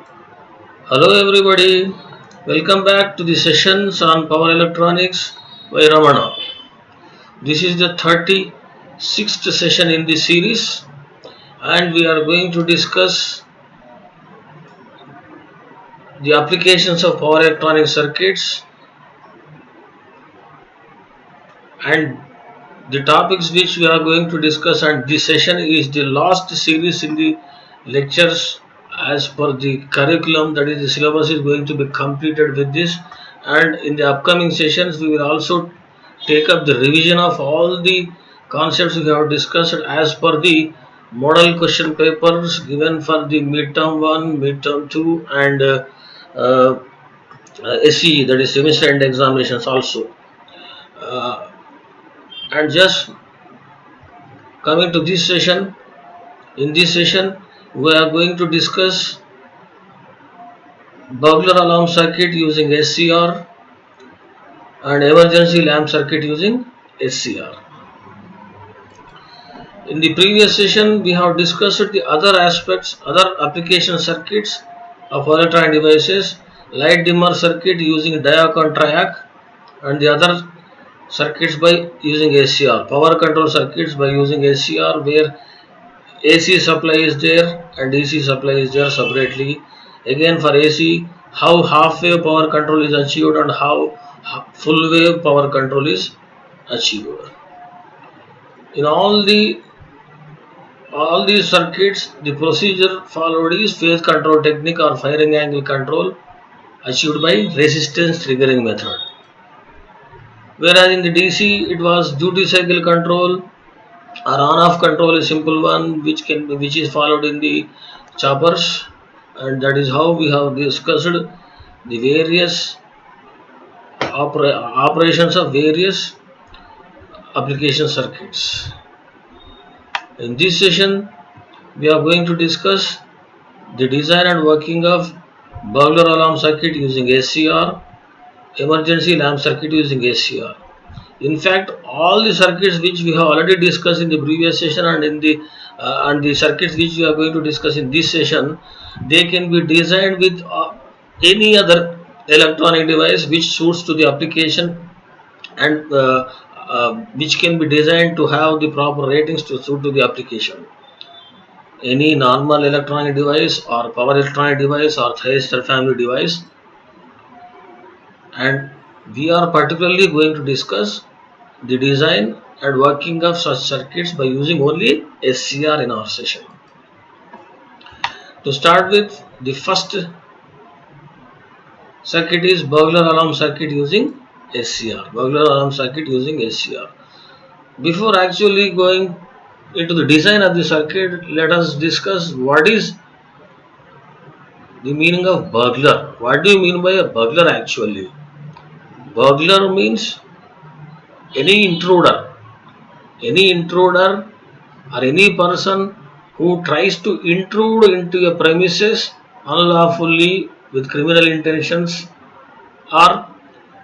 Hello everybody, welcome back to the sessions on power electronics by Ramana. This is the 36th session in this series and we are going to discuss the applications of power electronic circuits and the topics which we are going to discuss, and this session is the last series in the lectures as per the curriculum, that is the syllabus is going to be completed with this, and in the upcoming sessions we will also take up the revision of all the concepts we have discussed as per the model question papers given for the midterm 1, midterm 2 and uh, SE, that is semester end examinations also. Uh, and just coming to this session, in this session we are going to discuss burglar alarm circuit using SCR and emergency lamp circuit using SCR. In the previous session we have discussed the other aspects, other application circuits of electronic devices, light dimmer circuit using diac and triac, and the other circuits by using SCR, power control circuits by using SCR, where AC supply is there and DC supply is there separately. Again for AC, how half wave power control is achieved and how full wave power control is achieved. In all these circuits, the procedure followed is phase control technique or firing angle control achieved by resistance triggering method. Whereas in the DC, it was duty cycle control or on-off control, a simple one which is followed in the choppers, and that is how we have discussed the various operations of various application circuits. In this session, we are going to discuss the design and working of burglar alarm circuit using SCR, emergency lamp circuit using SCR. In fact, all the circuits which we have already discussed in the previous session and the circuits which we are going to discuss in this session, they can be designed with any other electronic device which suits to the application, and which can be designed to have the proper ratings to suit to the application. Any normal electronic device or power electronic device or thyristor family device, and we are particularly going to discuss the design and working of such circuits by using only SCR in our session. To start with, the first circuit is burglar alarm circuit using SCR. Burglar alarm circuit using SCR. Before actually going into the design of the circuit, let us discuss what is the meaning of burglar. What do you mean by a burglar actually? Burglar means any intruder. Any intruder or any person who tries to intrude into a premises unlawfully with criminal intentions or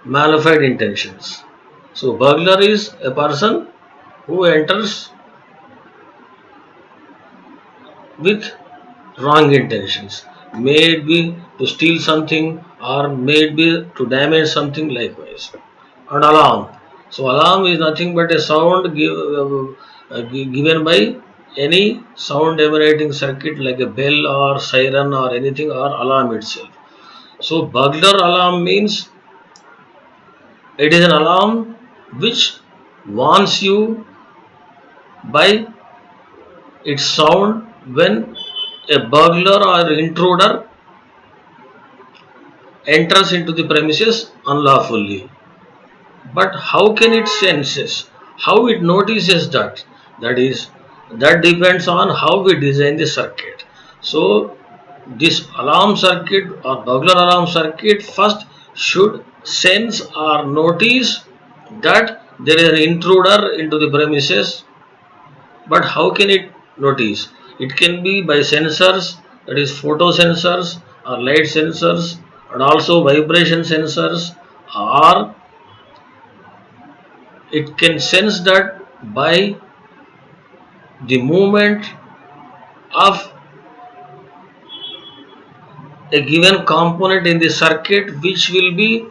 malified intentions. So, burglar is a person who enters with wrong intentions, may it be to steal something or may it be to damage something likewise. And alarm. So, alarm is nothing but a sound given by any sound emanating circuit like a bell or siren or anything, or alarm itself. So, burglar alarm means it is an alarm which warns you by its sound when a burglar or intruder enters into the premises unlawfully. But how can it senses? How it notices that? That is, that depends on how we design the circuit. So, this alarm circuit or burglar alarm circuit first should sense or notice that there is an intruder into the premises. But how can it notice? It can be by sensors, that is photo sensors or light sensors, and also vibration sensors, or it can sense that by the movement of a given component in the circuit which will be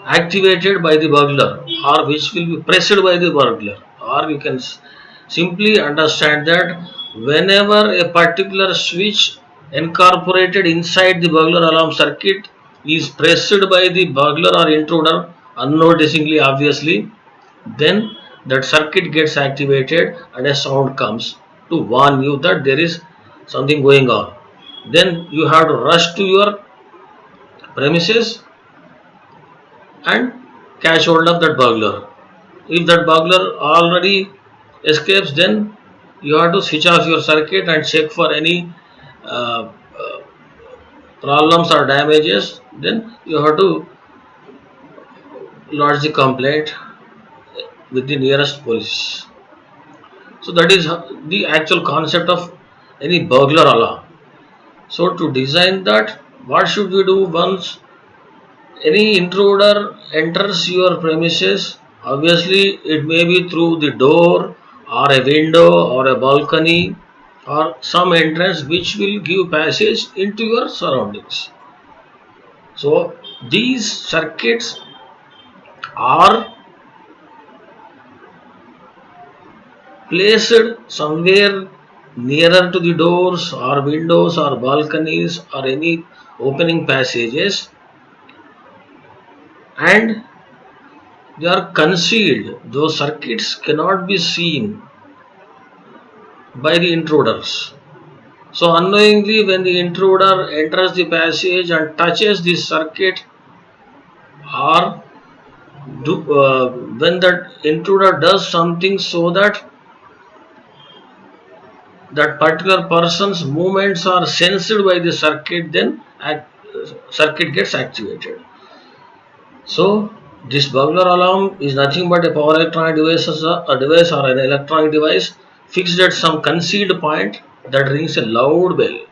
activated by the burglar or which will be pressed by the burglar, or you can simply understand that whenever a particular switch incorporated inside the burglar alarm circuit is pressed by the burglar or intruder unnoticingly, obviously, then that circuit gets activated and a sound comes to warn you that there is something going on. Then you have to rush to your premises and catch hold of that burglar. If that burglar already escapes, then you have to switch off your circuit and check for any uh, problems or damages. Then you have to lodge the complaint with the nearest police. So that is the actual concept of any burglar alarm. So to design that, what should we do once any intruder enters your premises? Obviously, it may be through the door or a window or a balcony or some entrance which will give passage into your surroundings. So, these circuits are placed somewhere nearer to the doors or windows or balconies or any opening passages, and they are concealed. Those circuits cannot be seen by the intruders. So unknowingly, when the intruder enters the passage and touches the circuit, or when that intruder does something so that that particular person's movements are sensed by the circuit, then circuit gets activated. So this burglar alarm is nothing but a power electronic device, a device or an electronic device fixed at some concealed point that rings a loud bell.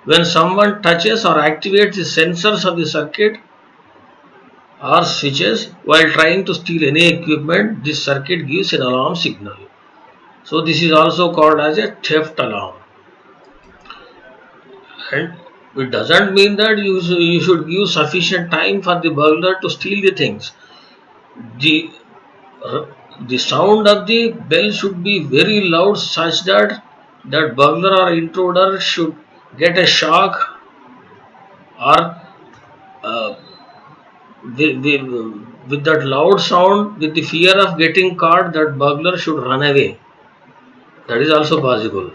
When someone touches or activates the sensors of the circuit or switches while trying to steal any equipment, this circuit gives an alarm signal. So this is also called as a theft alarm. And it doesn't mean that you should give sufficient time for the burglar to steal the things. The uh, the sound of the bell should be very loud such that that burglar or intruder should get a shock, or uh, with that loud sound, with the fear of getting caught, that burglar should run away. That is also possible.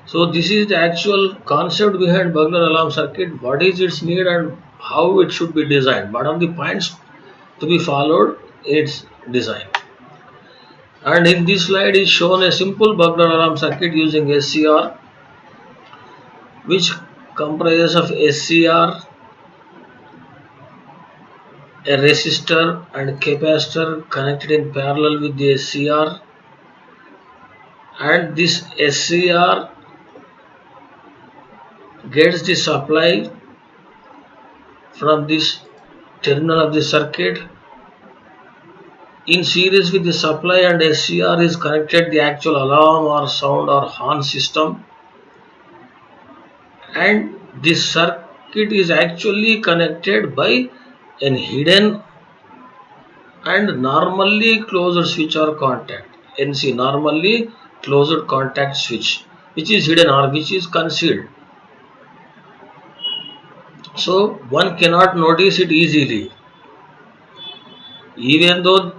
So this is the actual concept behind burglar alarm circuit. What is its need and how it should be designed? What are the points to be followed in its design? And in this slide is shown a simple burglar alarm circuit using SCR, which comprises of SCR, a resistor and capacitor connected in parallel with the SCR, and this SCR gets the supply from this terminal of the circuit. In series with the supply and SCR is connected the actual alarm or sound or horn system, and this circuit is actually connected by an hidden and normally closed switch or contact. NC, normally closed contact switch, which is hidden or which is concealed. So one cannot notice it easily. Even though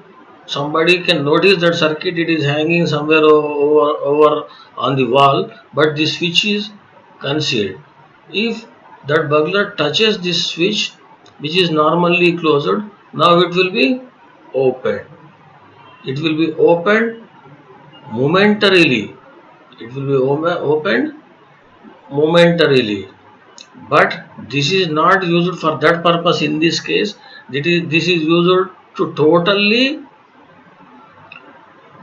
somebody can notice that circuit, it is hanging somewhere over on the wall, but the switch is concealed. If that burglar touches this switch, which is normally closed, now it will be open. It will be opened momentarily. It will be opened momentarily. But this is not used for that purpose in this case. This is used to totally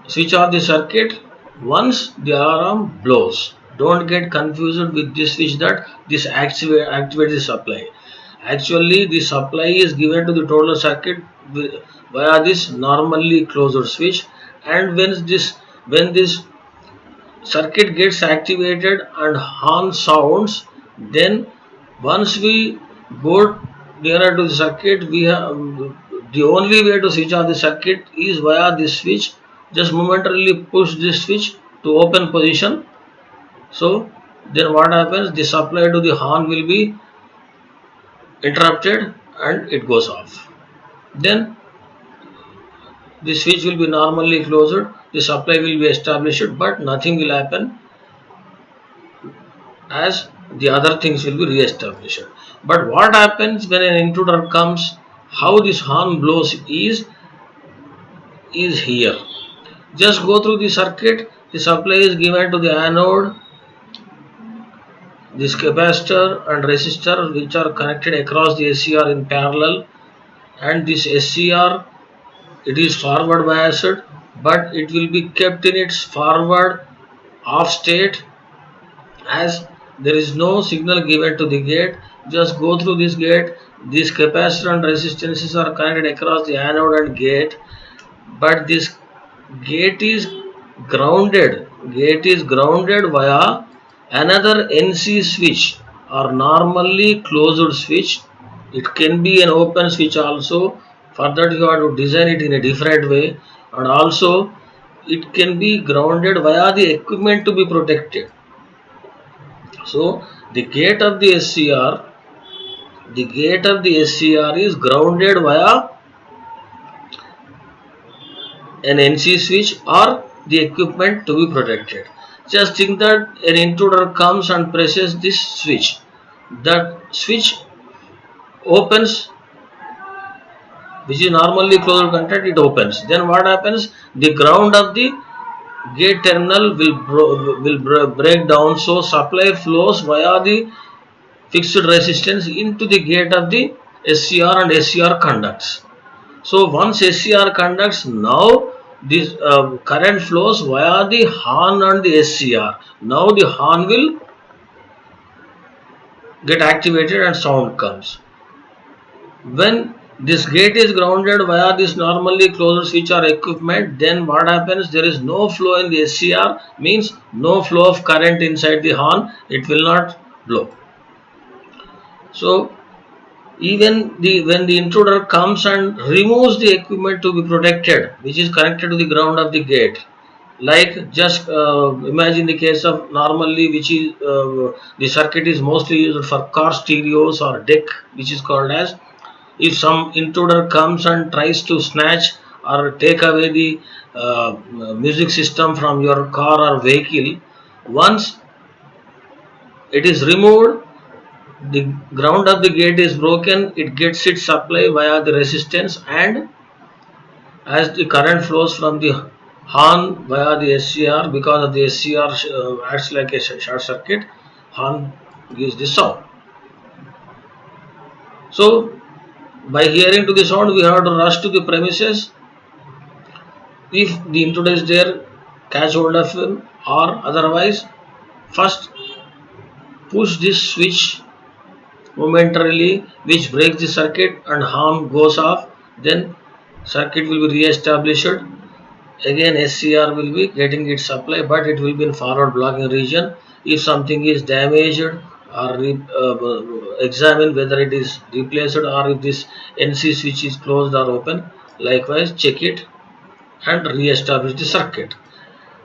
switch off the circuit once the alarm blows. Don't get confused with this switch that this activates the supply. Actually, the supply is given to the total circuit via this normally closed switch, and when this circuit gets activated and horn sounds, then Once we go nearer to the circuit, we have the only way to switch on the circuit is via this switch. Just momentarily push this switch to open position. So then what happens? The supply to the horn will be interrupted and it goes off. Then the switch will be normally closed, the supply will be established, but nothing will happen as the other things will be re-established. But what happens when an intruder comes? How this horn blows is here. Just go through the circuit. The supply is given to the anode, this capacitor and resistor which are connected across the SCR in parallel, and this SCR, it is forward biased, but it will be kept in its forward off state as there is no signal given to the gate. Just go through this gate. These capacitor and resistances are connected across the anode and gate, but this gate is grounded via another NC switch or normally closed switch. It can be an open switch also. For that you have to design it in a different way, and also it can be grounded via the equipment to be protected. So the gate of the SCR is grounded via an NC switch or the equipment to be protected. Just think that an intruder comes and presses this switch. That switch opens, which is normally closed contact, it opens. Then what happens? The ground of the gate terminal will break down, so supply flows via the fixed resistance into the gate of the SCR and SCR conducts. So once SCR conducts, now this current flows via the horn and the SCR. Now the horn will get activated and sound comes. When this gate is grounded via this normally closed switch or equipment, then what happens? There is no flow in the SCR, means no flow of current inside the horn. It will not blow. So even when the intruder comes and removes the equipment to be protected, which is connected to the ground of the gate, like just imagine the case of normally which is the circuit is mostly used for car stereos or deck, which is called as, if some intruder comes and tries to snatch or take away the music system from your car or vehicle, once it is removed, the ground of the gate is broken, it gets its supply via the resistance, and as the current flows from the horn via the SCR, because of the SCR acts like a short circuit, horn gives the sound. So by hearing to the sound, we have to rush to the premises. If the intruder is there, catch hold of him, or otherwise first push this switch momentarily, which breaks the circuit and horn goes off. Then circuit will be re-established. Again SCR will be getting its supply, but it will be in forward blocking region. If something is damaged, or examine whether it is replaced or if this NC switch is closed or open. Likewise check it and re-establish the circuit.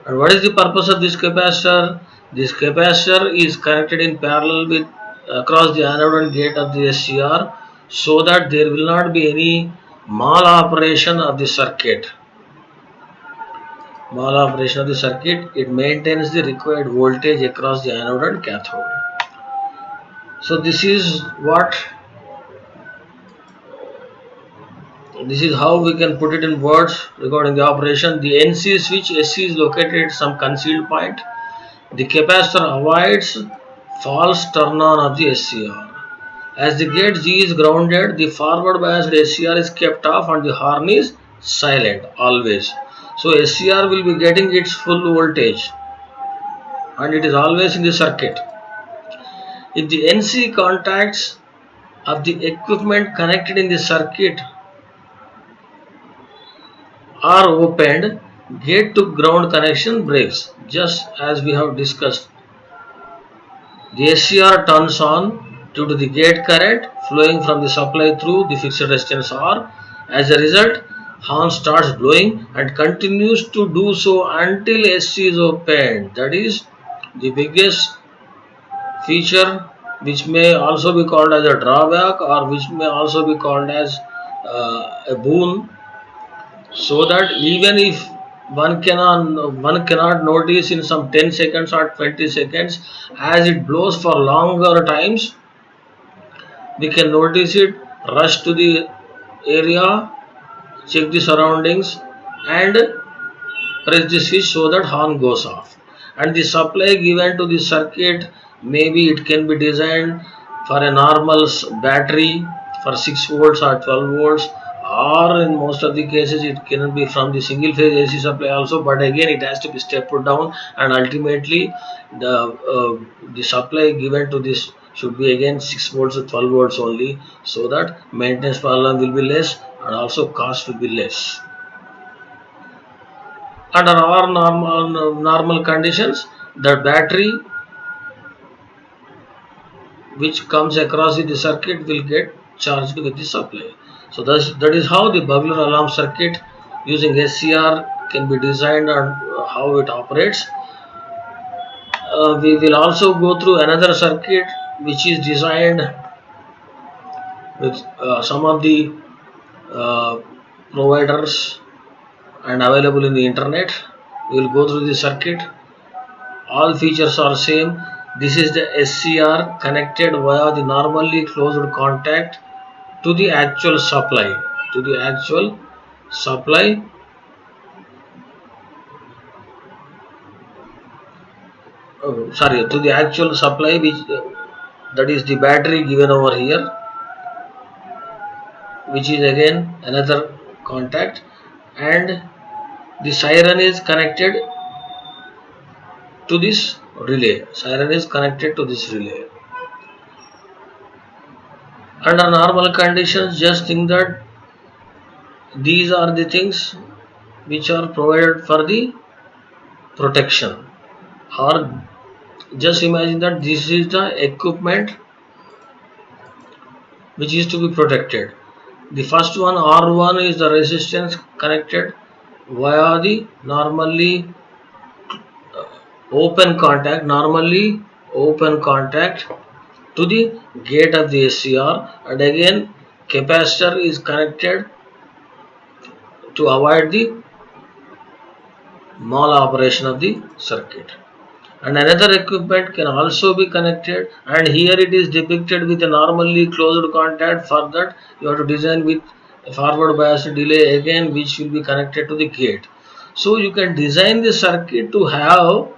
And what is the purpose of this capacitor? This capacitor is connected in parallel with across the anode and gate of the SCR, so that there will not be any mal of the circuit. Mal of the circuit, it maintains the required voltage across the anode and cathode. So this is how we can put it in words regarding the operation. The NC switch SC is located at some concealed point. The capacitor avoids false turn on of the SCR. As the gate G is grounded, the forward biased SCR is kept off and the horn is silent always. So SCR will be getting its full voltage and it is always in the circuit. If the NC contacts of the equipment connected in the circuit are opened, gate to ground connection breaks, just as we have discussed. The SCR turns on due to the gate current flowing from the supply through the fixed resistance R. As a result, horn starts blowing and continues to do so until SC is opened. That is the biggest feature, which may also be called as a drawback or which may also be called as a boon, so that even if one cannot notice in some 10 seconds or 20 seconds, as it blows for longer times, we can notice it, rush to the area, check the surroundings, and press the switch so that horn goes off. And the supply given to the circuit, maybe it can be designed for a normal battery for 6 volts or 12 volts, or in most of the cases it can be from the single phase AC supply also, but again it has to be stepped down, and ultimately the supply given to this should be again 6 volts or 12 volts only, so that maintenance problem will be less and also cost will be less. Under our normal conditions, the battery which comes across the circuit will get charged with the supply. So that is how the burglar alarm circuit using SCR can be designed and how it operates. We will also go through another circuit which is designed with some of the uh, providers and available in the internet. We will go through the circuit. All features are same. This is the SCR connected via the normally closed contact to the actual supply. To the actual supply, to the actual supply, which that is the battery given over here, which is again another contact, and the siren is connected to this relay. Siren is connected to this relay. Under normal conditions, just think that these are the things which are provided for the protection, or just imagine that this is the equipment which is to be protected. The first one, R1, is the resistance connected via the normally open contact to the gate of the SCR, and again capacitor is connected to avoid the mal-operation of the circuit. And another equipment can also be connected, and here it is depicted with a normally closed contact. For that you have to design with a forward bias delay again, which will be connected to the gate. So you can design the circuit to have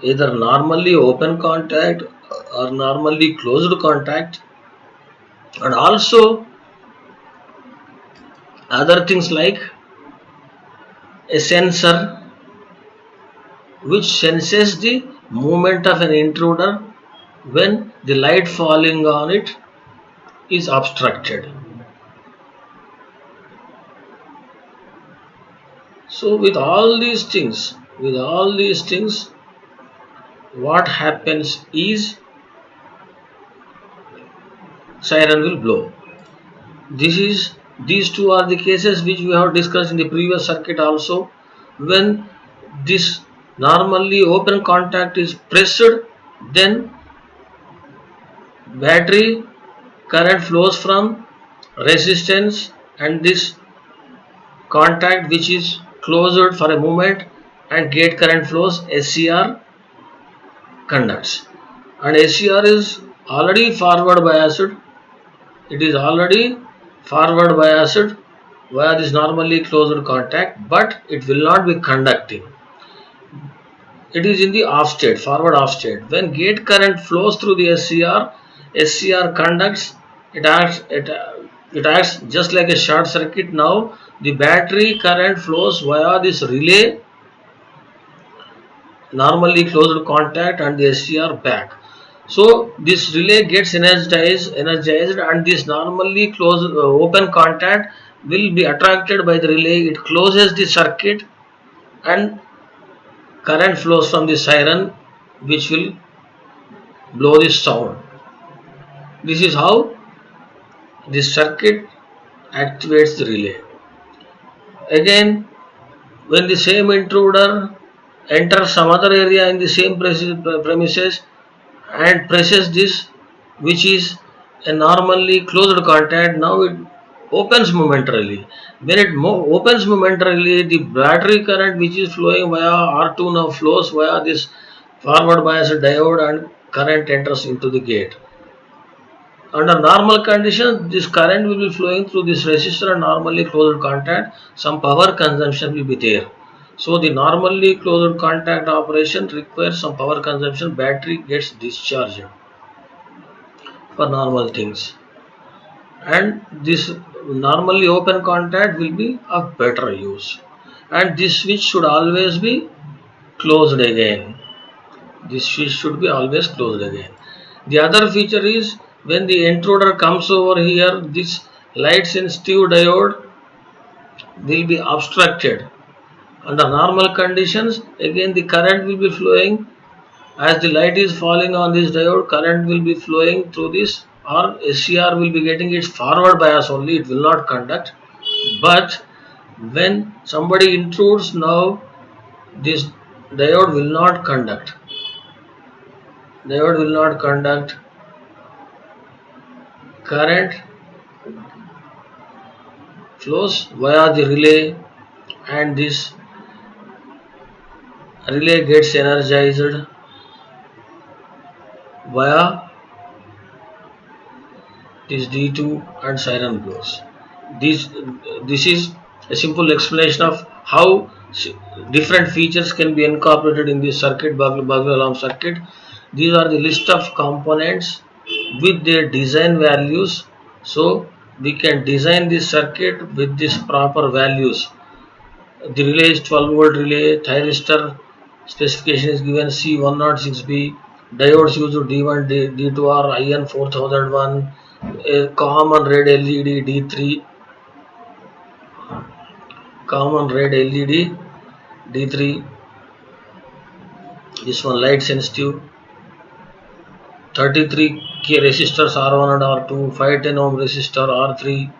either normally open contact or normally closed contact, and also other things like a sensor which senses the movement of an intruder when the light falling on it is obstructed. So with all these things, what happens is siren will blow. These two are the cases which we have discussed in the previous circuit also. When this normally open contact is pressed, then battery current flows from resistance and this contact which is closed for a moment, and gate current flows, SCR conducts, and SCR is already forward biased. It is already forward biased via this normally closed contact, but it will not be conducting. It is in the off state, forward off state. When gate current flows through the SCR conducts. It acts just like a short circuit. Now the battery current flows via this relay, normally closed contact, and the SCR back. So this relay gets energized, and this normally closed open contact will be attracted by the relay. It closes the circuit, and current flows from the siren, which will blow this sound. This is how this circuit activates the relay. Again, when the same intruder enters some other area in the same premises and presses this, which is a normally closed contact, now it opens momentarily. When it opens momentarily, the battery current which is flowing via R2 now flows via this forward bias diode and current enters into the gate. Under normal conditions, this current will be flowing through this resistor and normally closed contact. Some power consumption will be there. So the normally closed contact operation requires some power consumption. Battery gets discharged for normal things. And this normally open contact will be of better use. And this switch should always be closed again. This switch should be always closed again. The other feature is when the intruder comes over here, this light sensitive diode will be obstructed. Under normal conditions, again the current will be flowing as the light is falling on this diode, current will be flowing through this, or SCR will be getting its forward bias only, it will not conduct. But when somebody intrudes now, this diode will not conduct. Diode will not conduct. Current flows via the relay and this relay gets energized via this D2 and siren blows. This is a simple explanation of how different features can be incorporated in this circuit, burglar alarm circuit. These are the list of components with their design values. So we can design this circuit with these proper values. The relay is 12 volt relay, thyristor specification is given C106B, diodes used D1, D2R, IN 4001, a common red LED D3, common red LED D3, this one light sensitive, 33 K resistors R1 and R2, 510 ohm resistor R3,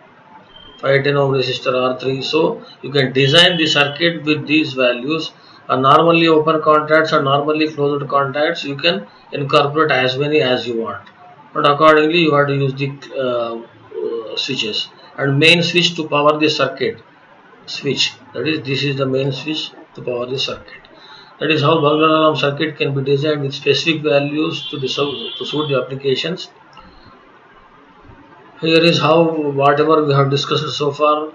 510 ohm resistor R3. So you can design the circuit with these values. Normally open contacts or normally closed contacts, you can incorporate as many as you want. But accordingly, you have to use the switches and main switch to power the circuit. Switch, that is, this is the main switch to power the circuit. That is how burglar alarm circuit can be designed with specific values to suit the applications. Here is how whatever we have discussed so far.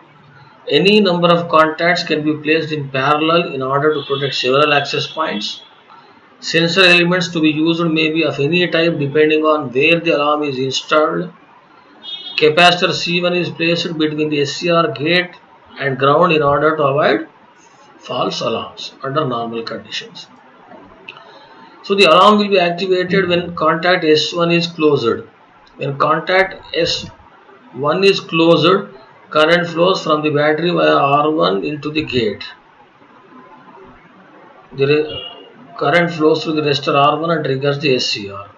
Any number of contacts can be placed in parallel in order to protect several access points. Sensor elements to be used may be of any type depending on where the alarm is installed. Capacitor C1 is placed between the SCR gate and ground in order to avoid false alarms under normal conditions. So the alarm will be activated when contact S1 is closed. When contact S1 is closed, current flows from the battery via R1 into the gate. The current flows through the resistor R1 and triggers the SCR.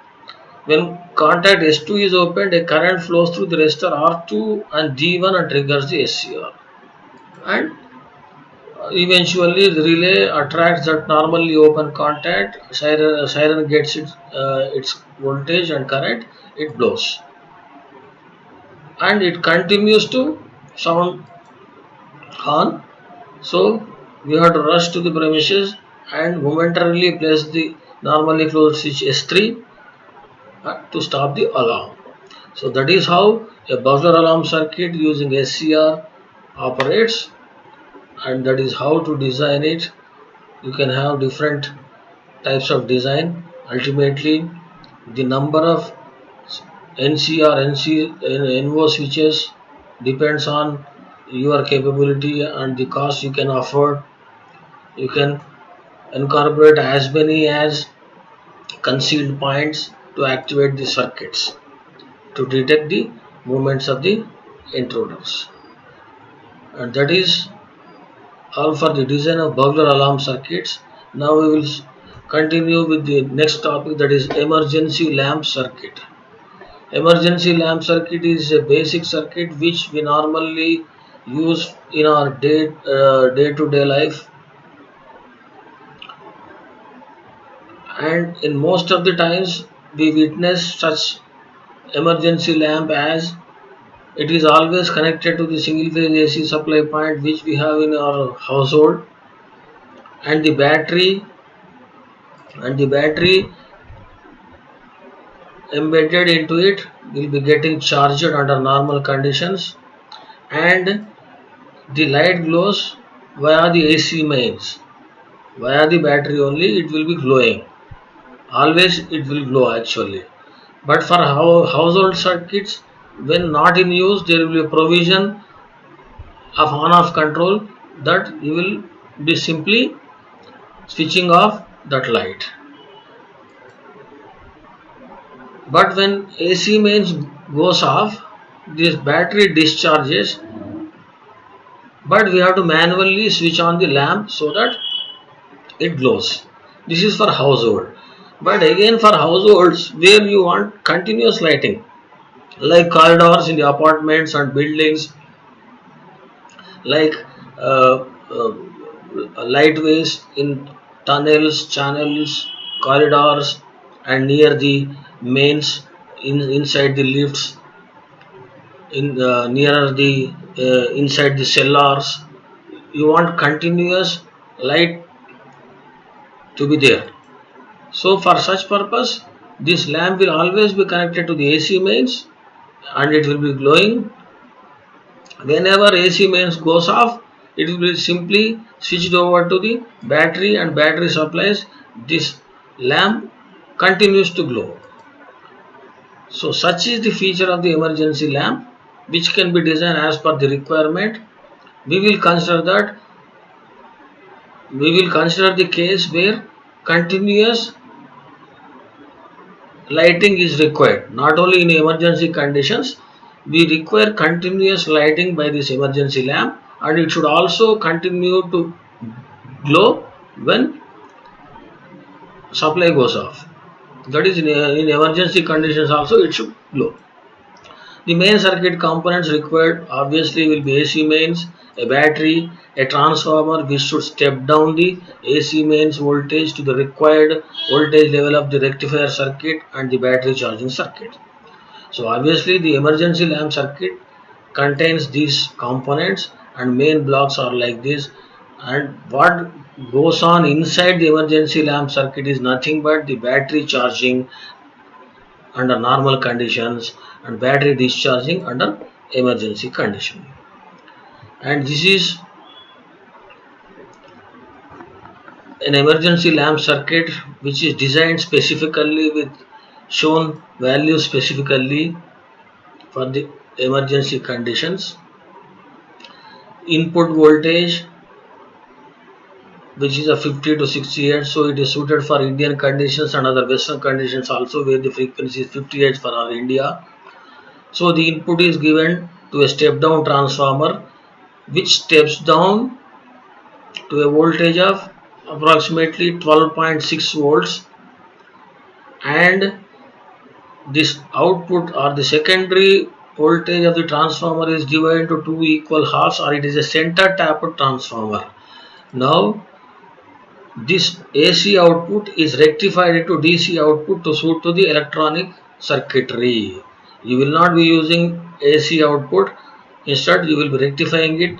When contact S2 is opened, a current flows through the resistor R2 and D1 and triggers the SCR. And eventually the relay attracts that normally open contact, siren gets its voltage and current, it blows. And it continues to sound on. So we have to rush to the premises and momentarily place the normally closed switch S3 to stop the alarm. So that is how a buzzer alarm circuit using SCR operates, and that is how to design it. You can have different types of design. Ultimately, the number of NC or NO switches depends on your capability and the cost you can afford. You can incorporate as many as concealed points to activate the circuits to detect the movements of the intruders. And that is all for the design of burglar alarm circuits. Now we will continue with the next topic, that is emergency lamp circuit. Emergency lamp circuit is a basic circuit which we normally use in our day-to-day life, and in most of the times we witness such emergency lamp as it is always connected to the single phase AC supply point which we have in our household, and the battery embedded into it will be getting charged under normal conditions, and the light glows via the AC mains. Via the battery only it will be glowing. Always it will glow actually. But for household circuits, when not in use, there will be a provision of on-off control that you will be simply switching off that light. But when AC mains goes off, this battery discharges, but we have to manually switch on the lamp so that it glows. This is for household. But again, for households where you want continuous lighting, like corridors in the apartments and buildings, like uh, uh, lightways in tunnels, channels, corridors, and near the mains, inside the lifts, in nearer the inside the cellars. You want continuous light to be there. So for such purpose, this lamp will always be connected to the AC mains, and it will be glowing. Whenever AC mains goes off, it will be simply switched over to the battery, and battery supplies this lamp continues to glow. So such is the feature of the emergency lamp, which can be designed as per the requirement. We will consider that we will consider the case where continuous lighting is required. Not only in emergency conditions, we require continuous lighting by this emergency lamp, and it should also continue to glow when supply goes off. That is, in emergency conditions also it should glow. The main circuit components required obviously will be AC mains, a battery, a transformer which should step down the AC mains voltage to the required voltage level of the rectifier circuit and the battery charging circuit. So obviously the emergency lamp circuit contains these components, and main blocks are like this, and what goes on inside the emergency lamp circuit is nothing but the battery charging under normal conditions and battery discharging under emergency condition. And this is an emergency lamp circuit which is designed specifically with shown values specifically for the emergency conditions. Input voltage which is a 50 to 60 Hz, so it is suited for Indian conditions and other Western conditions also, where the frequency is 50 Hz for our India. So the input is given to a step down transformer which steps down to a voltage of approximately 12.6 volts, and this output or the secondary voltage of the transformer is divided into two equal halves, or it is a center tapped transformer. Now this AC output is rectified into DC output to suit to the electronic circuitry. You will not be using AC output, instead you will be rectifying it.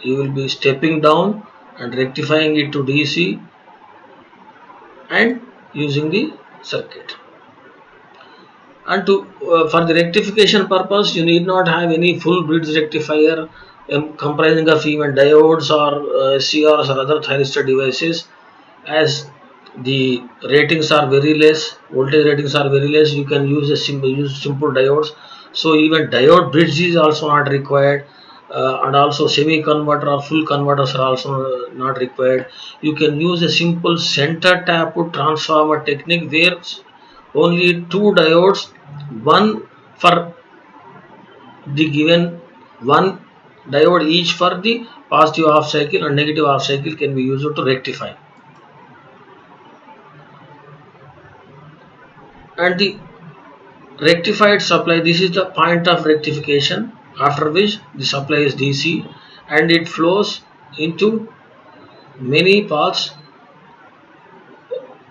You will be stepping down and rectifying it to DC and using the circuit. And to for the rectification purpose, you need not have any full bridge rectifier comprising of even diodes or CRs or other thyristor devices, as the ratings are very less, voltage ratings are very less. You can use simple diodes. So even diode bridge is also not required, and also semi converter or full converters are also not required. You can use a simple center tap transformer technique where only two diodes, one for the given one diode each for the positive half cycle and negative half cycle, can be used to rectify. And the rectified supply, this is the point of rectification, after which the supply is DC and it flows into many paths.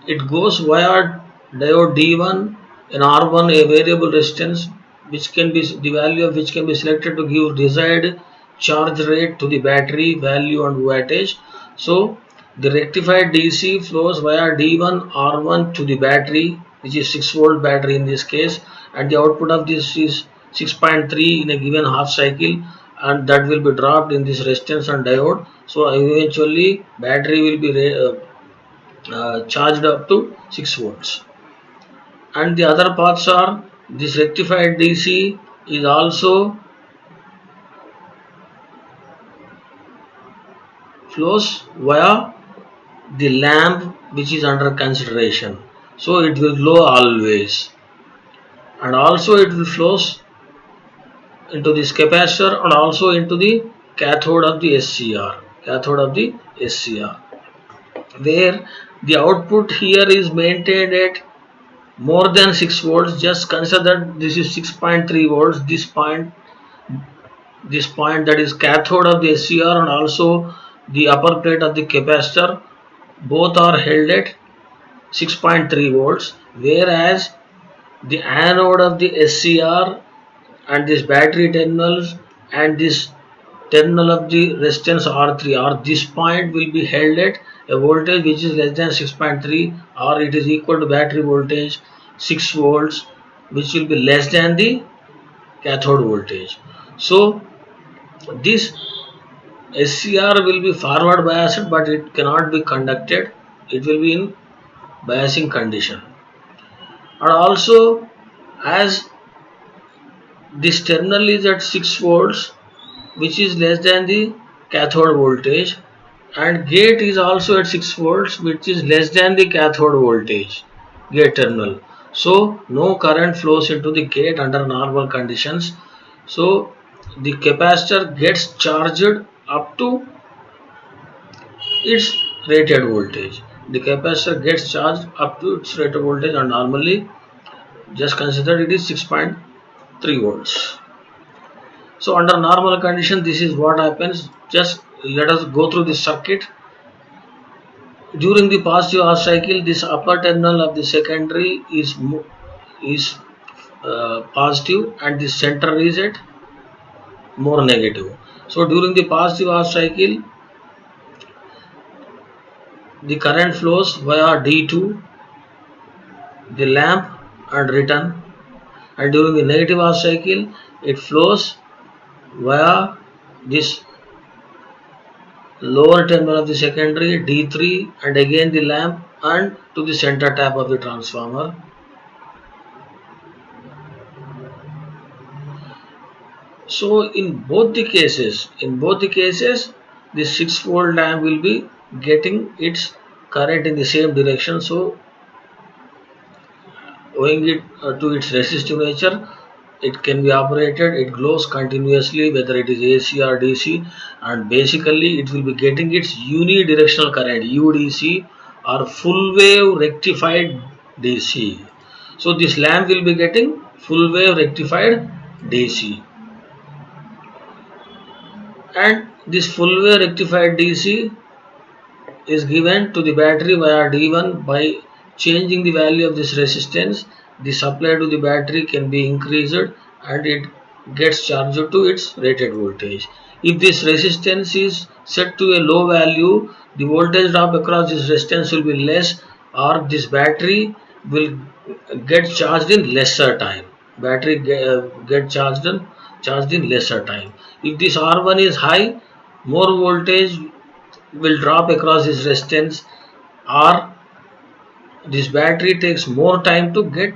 It goes via diode D1 and R1, a variable resistance which can be the value of which can be selected to give desired charge rate to the battery value and wattage. So the rectified DC flows via D1 R1 to the battery, which is 6-volt battery in this case, and the output of this is 6.3 in a given half cycle, and that will be dropped in this resistance and diode. So eventually battery will be charged up to 6 volts. And the other paths are, this rectified DC is also flows via the lamp which is under consideration, so it will glow always, and also it will flows into this capacitor and also into the cathode of the SCR, where the output here is maintained at more than 6 volts. Just consider that this is 6.3 volts. This point that is cathode of the SCR and also the upper plate of the capacitor, both are held at 6.3 volts, whereas the anode of the SCR and this battery terminals and this terminal of the resistance R3, or this point will be held at a voltage which is less than 6.3, or it is equal to battery voltage 6 volts, which will be less than the cathode voltage. So this SCR will be forward biased, but it cannot be conducted. It will be in biasing condition. And also, as this terminal is at 6 volts, which is less than the cathode voltage, and gate is also at 6 volts, which is less than the cathode voltage, gate terminal. So no current flows into the gate under normal conditions. So the capacitor gets charged up to its rated voltage. The capacitor gets charged up to its rated voltage, and normally just consider it is 6.3 volts. So under normal condition, this is what happens. Just let us go through the circuit. During the positive half cycle, this upper terminal of the secondary is positive and the center is at more negative. So during the positive half cycle, the current flows via D2, the lamp, and return, and during the negative half cycle it flows via this lower terminal of the secondary D3 and again the lamp and to the center tap of the transformer. So in both the cases, the 6-volt lamp will be getting its current in the same direction. So owing it to its resistive nature, it can be operated. It glows continuously whether it is AC or DC, and basically it will be getting its unidirectional current, UDC, or full wave rectified DC. So this lamp will be getting full wave rectified DC, and this full wave rectified DC is given to the battery via D1 by changing the value of this resistance. The supply to the battery can be increased and it gets charged to its rated voltage. If this resistance is set to a low value, the voltage drop across this resistance will be less, or this battery will get charged in lesser time. Battery get charged in lesser time. If this R1 is high, more voltage will drop across this resistance, or this battery takes more time to get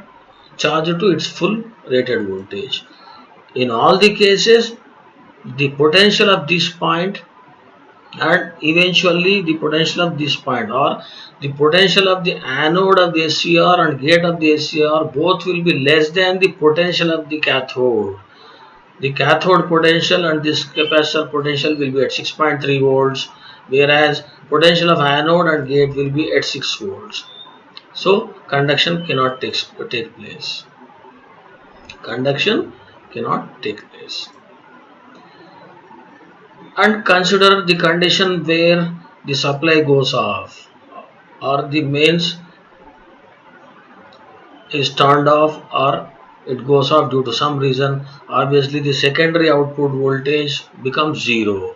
charged to its full rated voltage. In all the cases, the potential of this point and eventually the potential of this point, or the potential of the anode of the SCR and gate of the SCR, both will be less than the potential of the cathode. The cathode potential and this capacitor potential will be at 6.3 volts, whereas potential of anode and gate will be at 6 volts. So conduction cannot take place. Conduction cannot take place. And consider the condition where the supply goes off or the mains is turned off or it goes off due to some reason. Obviously the secondary output voltage becomes 0,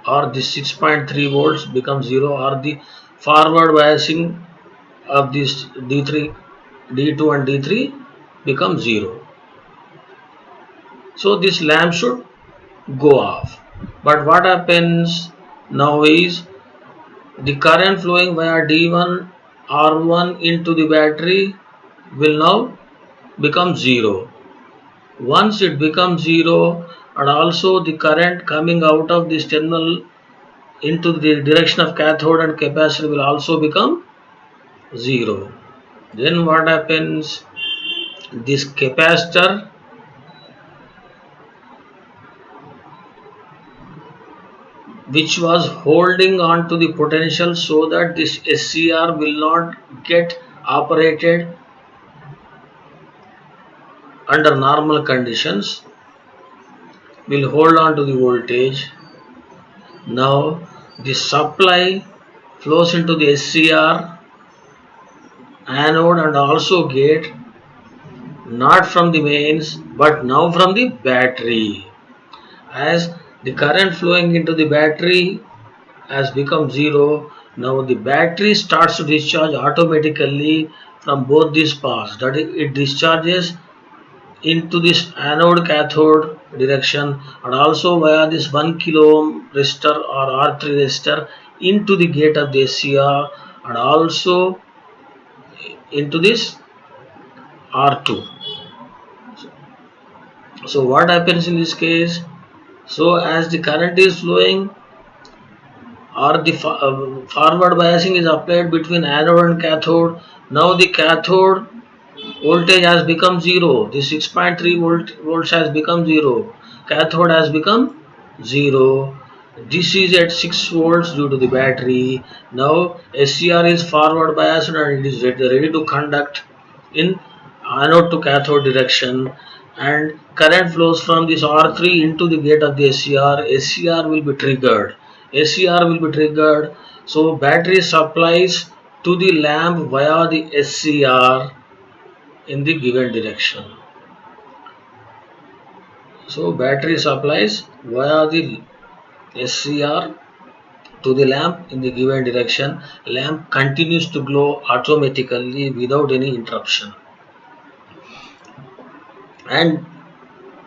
or the 6.3 volts becomes 0, or the forward biasing of this D3, D2 and D3 becomes 0. So this lamp should go off. But what happens now is the current flowing via D1 R1 into the battery will now become 0. Once it becomes 0, and also the current coming out of this terminal into the direction of cathode and capacitor will also become 0. Then what happens? This capacitor which was holding on to the potential so that this SCR will not get operated under normal conditions will hold on to the voltage. Now the supply flows into the SCR anode and also gate, not from the mains but now from the battery. As the current flowing into the battery has become 0, now the battery starts to discharge automatically from both these paths. That is, it discharges into this anode cathode direction and also via this 1 kilo ohm resistor or R3 resistor into the gate of the SCR and also into this R2. So what happens in this case? So as the current is flowing or the forward biasing is applied between anode and cathode, now the cathode voltage has become 0. The 6.3 volts has become 0. Cathode has become 0. This is at 6 volts due to the battery. Now SCR is forward biased and it is ready to conduct in anode to cathode direction, and current flows from this R3 into the gate of the SCR. SCR will be triggered. SCR will be triggered. So battery supplies to the lamp via the SCR in the given direction. So battery supplies via the SCR to the lamp in the given direction. Lamp continues to glow automatically without any interruption. And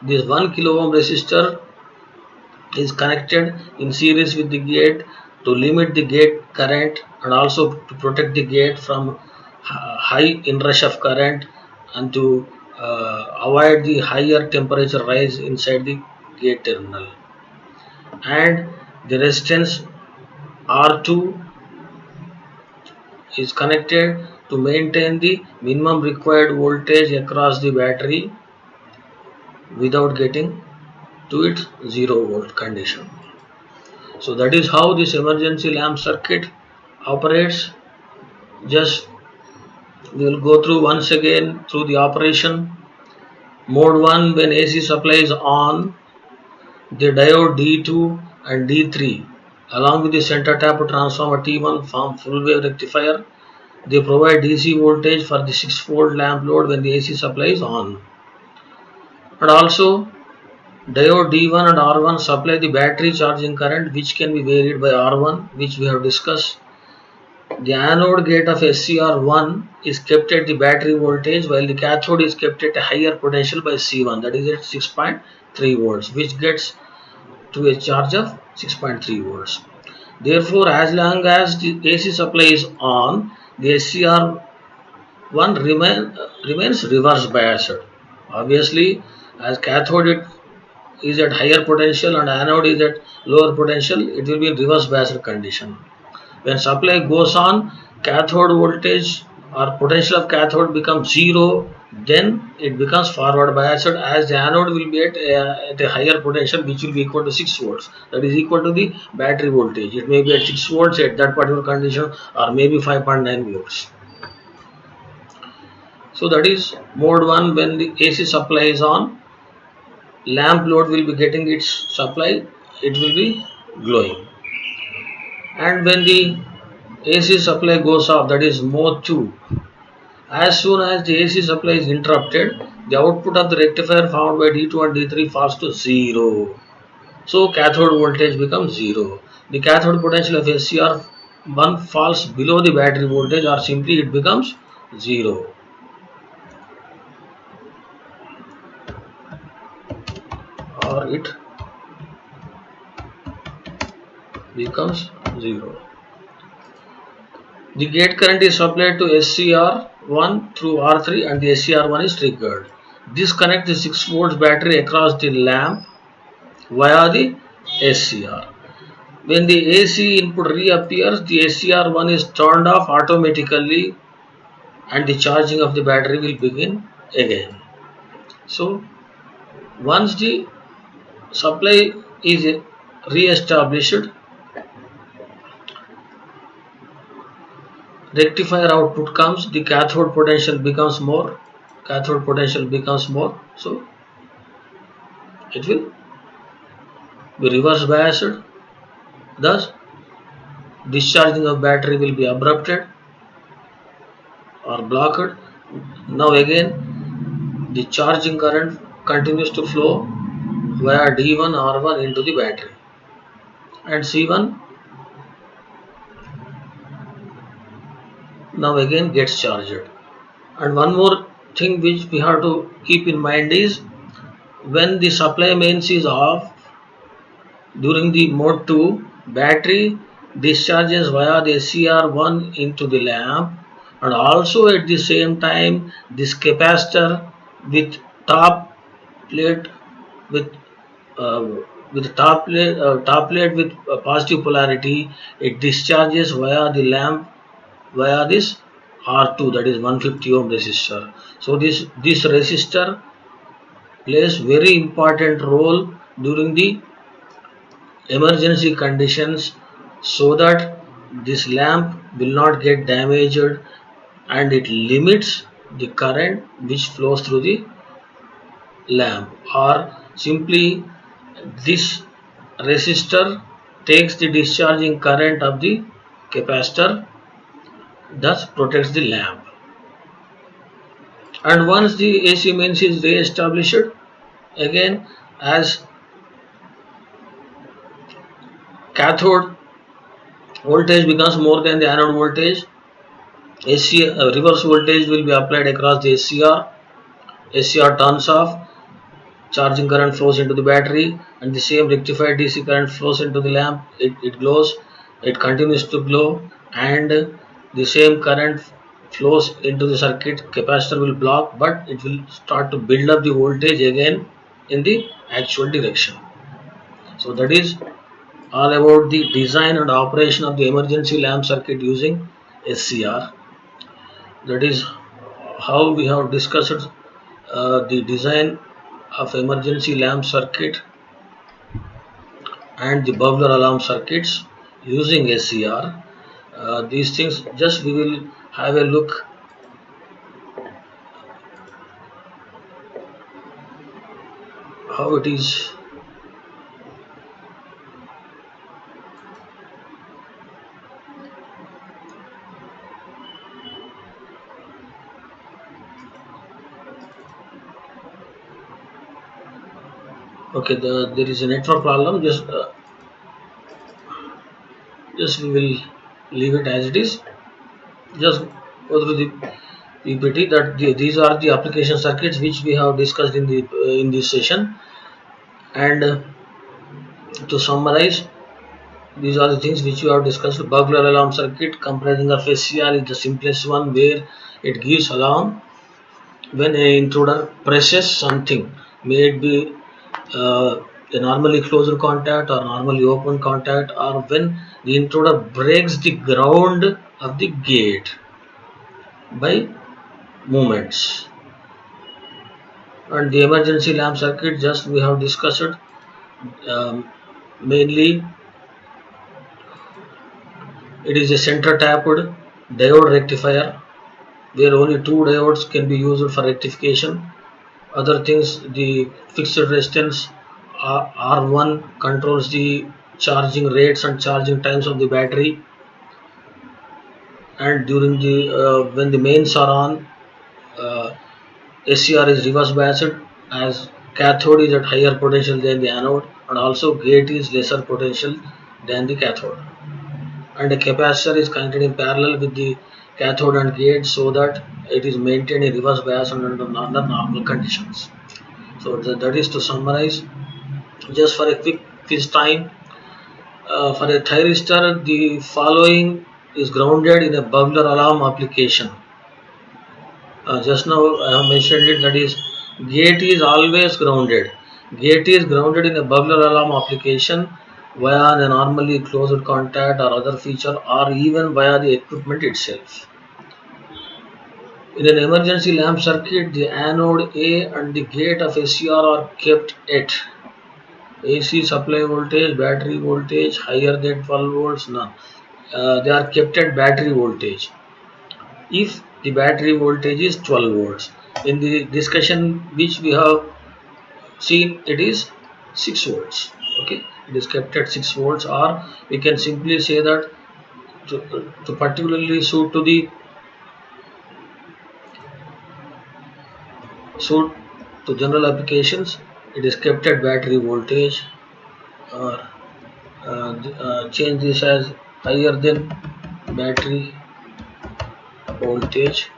this 1 kilo ohm resistor is connected in series with the gate to limit the gate current and also to protect the gate from high inrush of current and to avoid the higher temperature rise inside the gate terminal. And the resistance R2 is connected to maintain the minimum required voltage across the battery without getting to its 0 volt condition. So that is how this emergency lamp circuit operates. Just we will go through once again through the operation. Mode 1, when AC supply is on, the diode D2 and D3 along with the center tap transformer T1 form full wave rectifier. They provide DC voltage for the 6 volt lamp load when the AC supply is on. And also diode D1 and R1 supply the battery charging current which can be varied by R1, which we have discussed. The anode gate of SCR1 is kept at the battery voltage while the cathode is kept at a higher potential by C1, that is at 6.3 volts, which gets to a charge of 6.3 volts. Therefore, as long as the AC supply is on, the SCR1 remains reverse biased. Obviously, as cathode is at higher potential and anode is at lower potential, it will be in reverse biased condition. When supply goes on, cathode voltage or potential of cathode becomes 0, then it becomes forward biased as the anode will be at a higher potential which will be equal to 6 volts, that is equal to the battery voltage. It may be at 6 volts at that particular condition or maybe 5.9 volts. So that is mode 1. When the AC supply is on, lamp load will be getting its supply, it will be glowing. And when the AC supply goes off, that is mode 2. As soon as the AC supply is interrupted, the output of the rectifier formed by D2 and D3 falls to 0. So cathode voltage becomes 0. The cathode potential of SCR1 falls below the battery voltage, or simply it becomes 0. Or it becomes 0. The gate current is supplied to SCR1 through R3 and the SCR1 is triggered. This connects the 6 volts battery across the lamp via the SCR. When the AC input reappears, the SCR1 is turned off automatically and the charging of the battery will begin again. So once the supply is re-established, rectifier output comes, the cathode potential becomes more, so it will be reverse biased, thus discharging of battery will be abrupted or blocked. Now again the charging current continues to flow via D1 R1 into the battery, and C1 now again gets charged. And one more thing which we have to keep in mind is, when the supply mains is off during the mode 2, battery discharges via the SCR1 into the lamp, and also at the same time this capacitor with top plate with uh, top plate with positive polarity, it discharges via the lamp via this R2, that is 150 ohm resistor. So this resistor plays very important role during the emergency conditions, so that this lamp will not get damaged, and it limits the current which flows through the lamp, or simply this resistor takes the discharging current of the capacitor, thus protects the lamp. And once the AC mains is re-established, again as cathode voltage becomes more than the anode voltage, reverse voltage will be applied across the SCR. SCR turns off, charging current flows into the battery, and the same rectified DC current flows into the lamp. It glows, it continues to glow, and the same current flows into the circuit. Capacitor will block, but it will start to build up the voltage again in the actual direction. So that is all about the design and operation of the emergency lamp circuit using SCR. That is how we have discussed the design of emergency lamp circuit and the burglar alarm circuits using SCR. These things, just we will have a look how it is. Okay, there is a network problem. Just we will leave it as it is. Just go through the PPT that these are the application circuits which we have discussed in this session. And to summarize, these are the things which we have discussed. Burglar alarm circuit comprising of SCR is the simplest one, where it gives alarm when an intruder presses something, may it be a normally closed contact or normally open contact, or when the intruder breaks the ground of the gate by movements. And the emergency lamp circuit, just we have discussed it. Mainly it is a center tapped diode rectifier where only two diodes can be used for rectification. Other things, the fixed resistance R1 controls the charging rates and charging times of the battery, and during the when the mains are on, uh, SCR is reverse biased, as cathode is at higher potential than the anode, and also gate is lesser potential than the cathode, and a capacitor is connected in parallel with the cathode and gate so that it is maintained in reverse bias under normal conditions. So that is to summarize. Just for a quick quiz time, for a thyristor, the following is grounded in a burglar alarm application. Just now I have mentioned it, that is, gate is always grounded. Gate is grounded in a burglar alarm application via a normally closed contact or other feature, or even via the equipment itself. In an emergency lamp circuit, the anode A and the gate of SCR are kept at AC supply voltage, battery voltage higher than 12 volts, none. They are kept at battery voltage if the battery voltage is 12 volts. In the discussion which we have seen, it is 6 volts. Okay, it is kept at 6 volts, or we can simply say that to particularly suit to general applications, it is kept at battery voltage, or change this as higher than battery voltage.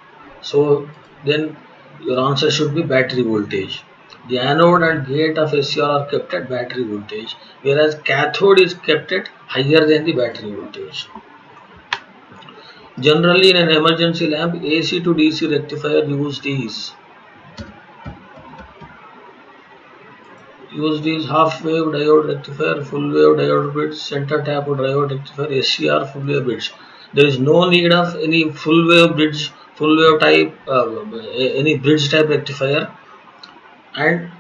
So then your answer should be battery voltage. The anode and gate of SCR are kept at battery voltage, whereas cathode is kept at higher than the battery voltage. Generally, in an emergency lamp, AC to DC rectifier used is half wave diode rectifier, full wave diode bridge, center tap diode rectifier, SCR full wave bridge. There is no need of any full wave bridge, full wave type, any bridge type rectifier, and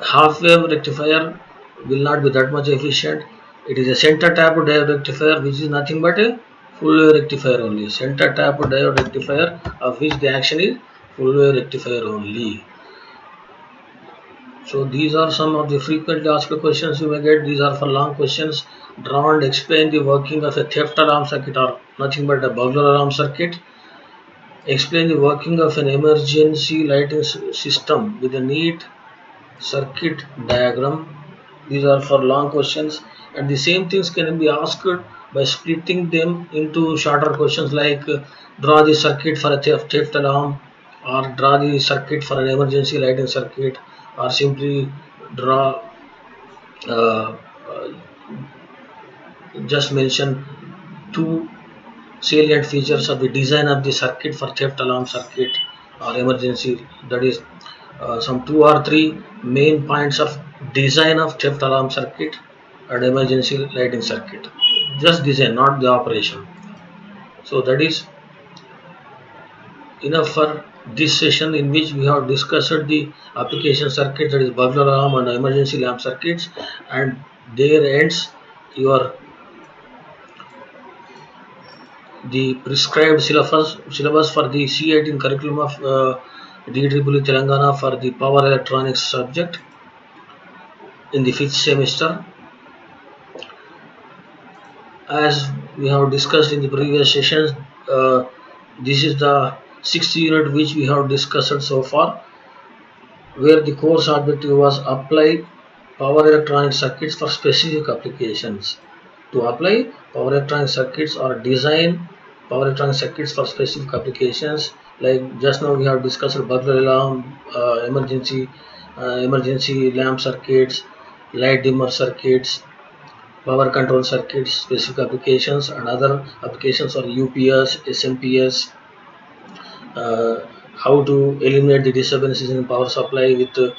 half wave rectifier will not be that much efficient. It is a center tap diode rectifier, which is nothing but a full wave rectifier only. Center tap diode rectifier, of which the action is full wave rectifier only. So these are some of the frequently asked questions you may get. These are for long questions. Draw and explain the working of a theft alarm circuit, or nothing but a burglar alarm circuit. Explain the working of an emergency lighting system with a neat circuit diagram. These are for long questions, and the same things can be asked by splitting them into shorter questions like draw the circuit for a theft alarm, or draw the circuit for an emergency lighting circuit, or simply draw uh, uh, just mention two salient features of the design of the circuit for theft alarm circuit or emergency, that is, some two or three main points of design of theft alarm circuit and emergency lighting circuit. Just design, not the operation. So that is enough for this session, in which we have discussed the application circuit, that is burglar alarm and emergency lamp circuits, and there ends your the prescribed syllabus for the C18 curriculum of DEEE Telangana for the power electronics subject in the 5th semester. As we have discussed in the previous sessions, this is the 6th unit which we have discussed so far, where the course objective was apply power electronic circuits for specific applications. To apply power electronic circuits or design power electronic circuits for specific applications, like just now we have discussed burglar alarm, emergency lamp circuits, light dimmer circuits, power control circuits, specific applications, and other applications are UPS, SMPS, uh, how to eliminate the disturbances in power supply with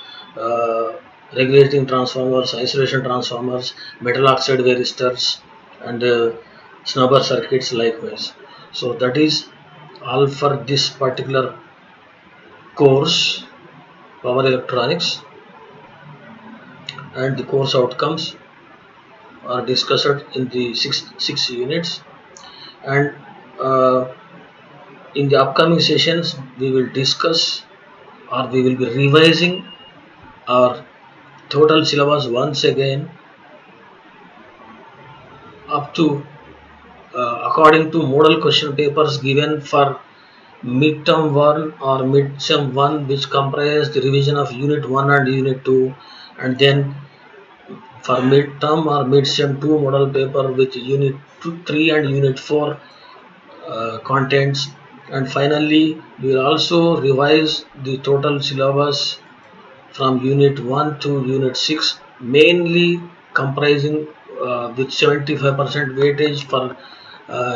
regulating transformers, isolation transformers, metal oxide varistors, and snubber circuits likewise. So that is all for this particular course, power electronics, and the course outcomes are discussed in the six units. And In the upcoming sessions, we will discuss or we will be revising our total syllabus once again up to according to model question papers given for midterm 1 or midterm 1, which comprise the revision of unit 1 and unit 2, and then for midterm or midterm 2 model paper with unit 3 and unit 4 contents, and finally we will also revise the total syllabus from unit 1 to unit 6, mainly comprising with 75% weightage for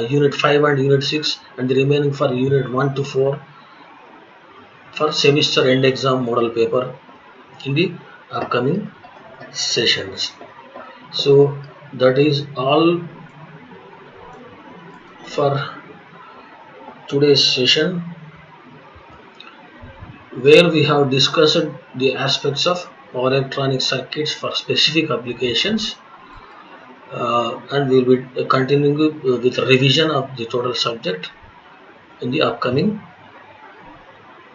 unit 5 and unit 6, and the remaining for unit 1 to 4 for semester end exam model paper in the upcoming sessions. So that is all for today's session, where we have discussed the aspects of power electronic circuits for specific applications, and we will be continuing with revision of the total subject in the upcoming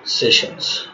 sessions.